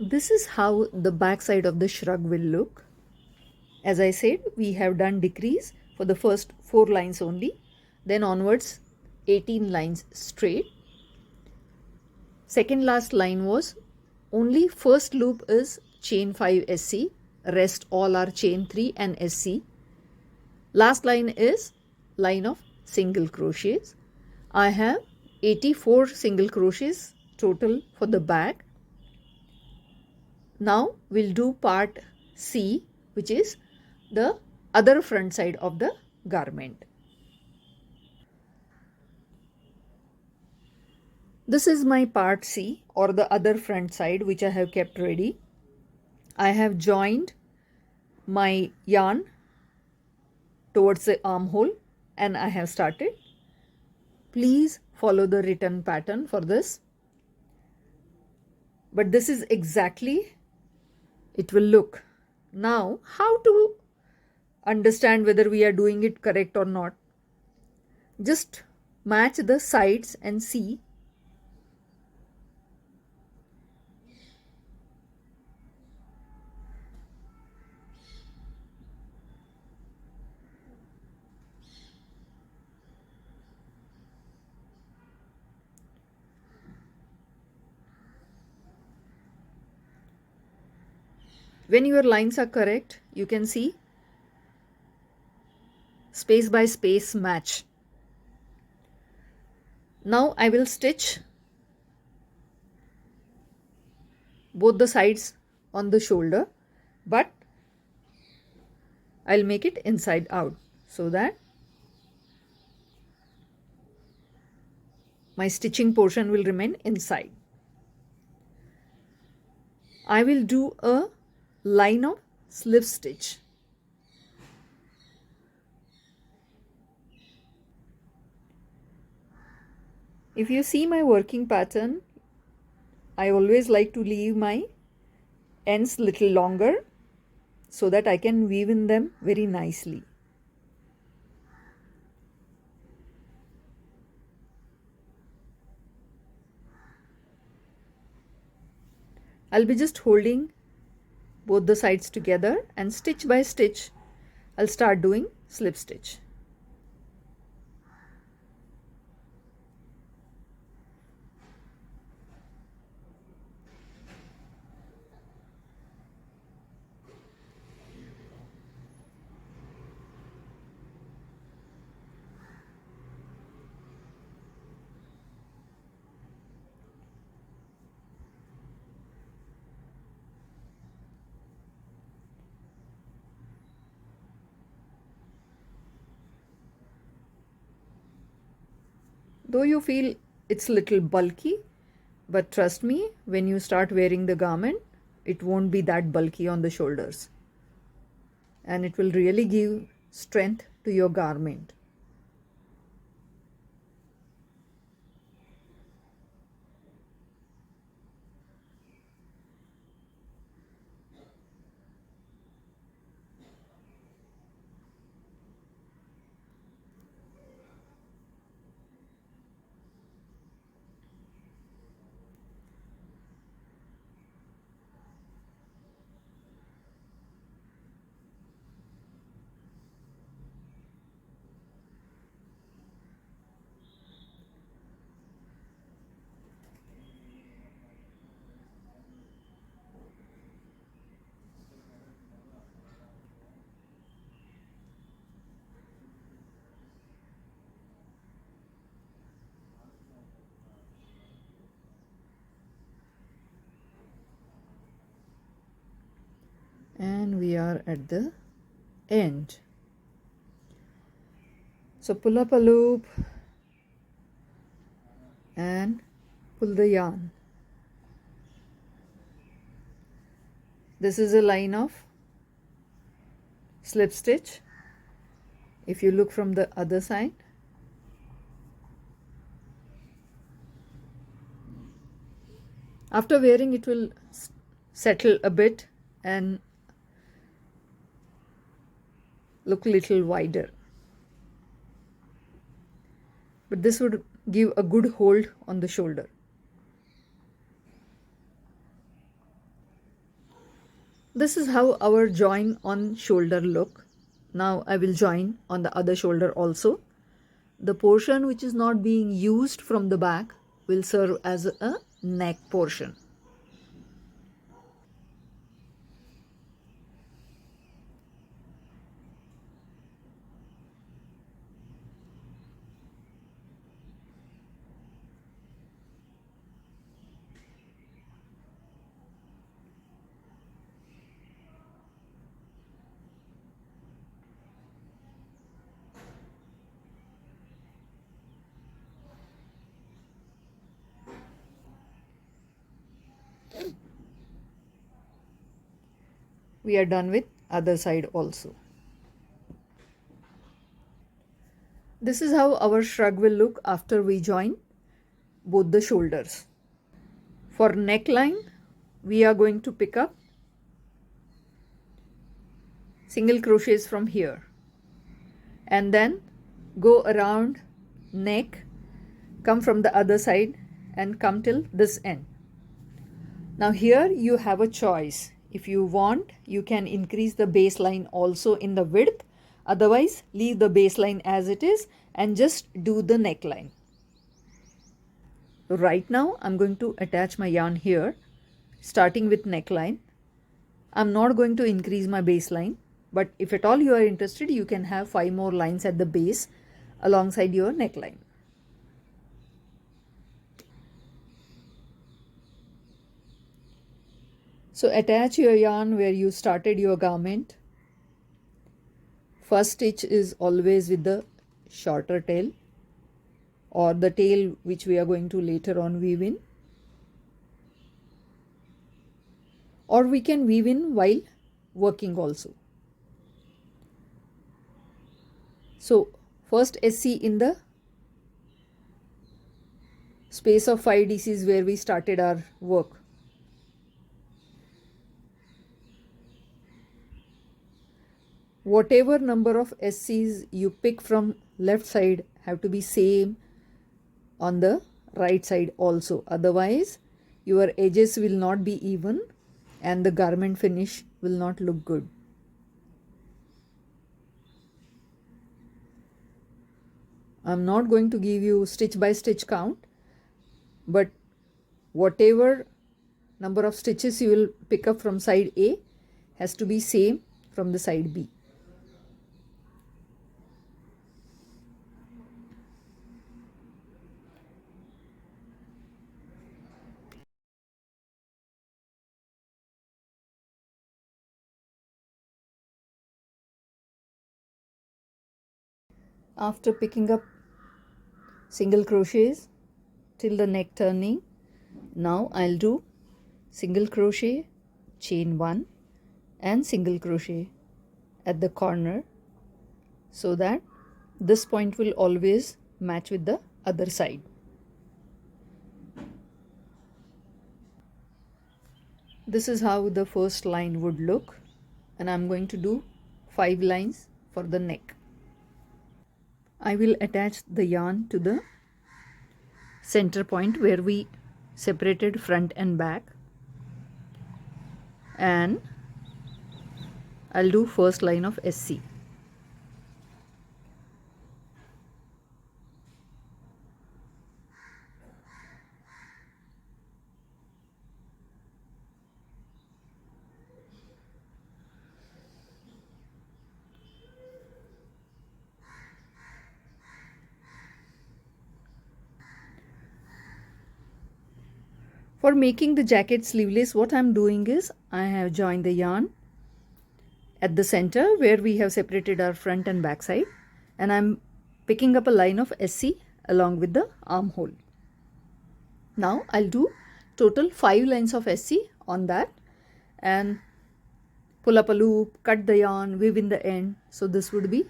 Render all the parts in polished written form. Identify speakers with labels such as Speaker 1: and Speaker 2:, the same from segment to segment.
Speaker 1: This is how the back side of the shrug will look. As I said, we have done decrease for the first 4 lines only, then onwards 18 lines straight. Second last line was only first loop is chain 5 SC, rest all are chain 3 and SC. Last line is line of single crochets. I have 84 single crochets total for the back. Now we'll do part C, which is the other front side of the garment. This is my part C, or the other front side, which I have kept ready. I have joined my yarn towards the armhole and I have started. Please follow the written pattern for this. But this is exactly it will look. Now, how to understand whether we are doing it correct or not? Just match the sides and see. When your lines are correct, you can see space by space match. Now I will stitch both the sides on the shoulder, but I'll make it inside out so that my stitching portion will remain inside. I will do a line of slip stitch. If you see my working pattern, I always like to leave my ends little longer so that I can weave in them very nicely. I'll be just holding both the sides together and stitch by stitch I'll start doing slip stitch. Though you feel it's little bulky, but trust me, when you start wearing the garment, it won't be that bulky on the shoulders. And it will really give strength to your garment. And we are at the end. So pull up a loop and pull the yarn. This is a line of slip stitch. If you look from the other side, after wearing it will settle a bit and look a little wider, but this would give a good hold on the shoulder. This is how our join on shoulder look. Now I will join on the other shoulder also. The portion which is not being used from the back will serve as a neck portion. We are done with other side also. This is how our shrug will look after we join both the shoulders. For neckline, we are going to pick up single crochets from here and then go around neck, come from the other side and come till this end. Now here you have a choice. If you want, you can increase the baseline also in the width. Otherwise, leave the baseline as it is and just do the neckline. Right now, I'm going to attach my yarn here, starting with neckline. I'm not going to increase my baseline, but if at all you are interested, you can have 5 more lines at the base alongside your neckline. So attach your yarn where you started your garment. First stitch is always with the shorter tail or the tail which we are going to later on weave in, or we can weave in while working also. So first SC in the space of 5 DCs where we started our work. Whatever number of SCs you pick from left side have to be same on the right side also. Otherwise, your edges will not be even and the garment finish will not look good. I'm not going to give you stitch by stitch count, but whatever number of stitches you will pick up from side A has to be same from the side B. After picking up single crochets till the neck turning, now I'll do single crochet, chain 1 and single crochet at the corner so that this point will always match with the other side. This is how the first line would look, and I'm going to do 5 lines for the neck. I will attach the yarn to the center point where we separated front and back, and I'll do first line of SC. For making the jacket sleeveless, what I'm doing is I have joined the yarn at the center where we have separated our front and back side, and I'm picking up a line of SC along with the armhole. Now I'll do total 5 lines of SC on that and pull up a loop, cut the yarn, weave in the end. So this would be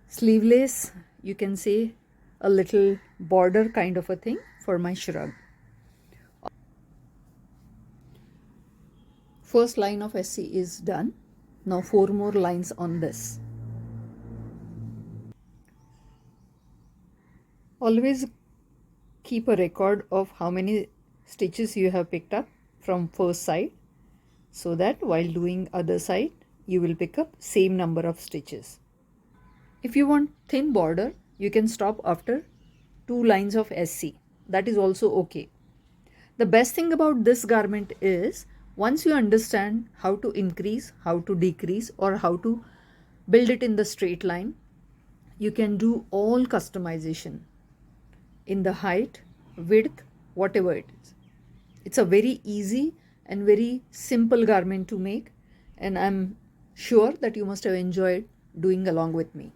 Speaker 1: sleeveless, you can say a little border kind of a thing for my shrug. First line of SC is done. Now 4 more lines on this. Always keep a record of how many stitches you have picked up from first side so that while doing other side you will pick up same number of stitches. If you want thin border, you can stop after 2 lines of SC. That is also okay. The best thing about this garment is once you understand how to increase, how to decrease, or how to build it in the straight line, you can do all customization in the height, width, whatever it is. It's a very easy and very simple garment to make, and I'm sure that you must have enjoyed doing along with me.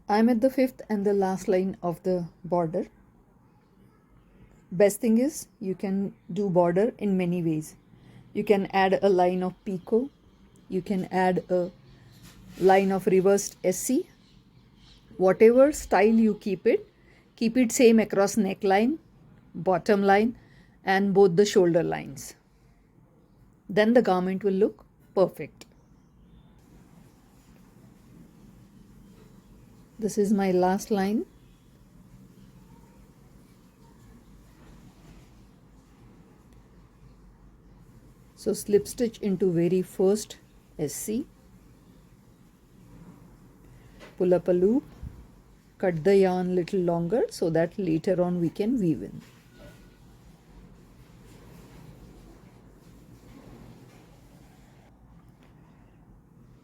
Speaker 1: I'm at the 5th and the last line of the border. Best thing is you can do border in many ways. You can add a line of picot, you can add a line of reversed SC. Whatever style you keep it same across neckline, bottom line, and both the shoulder lines. Then the garment will look perfect. This is my last line. So slip stitch into very first SC, pull up a loop, cut the yarn little longer so that later on we can weave in.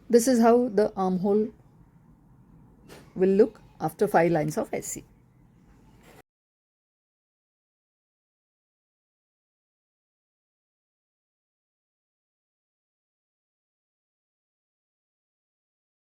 Speaker 1: This is how the armhole will look after 5 lines of SC.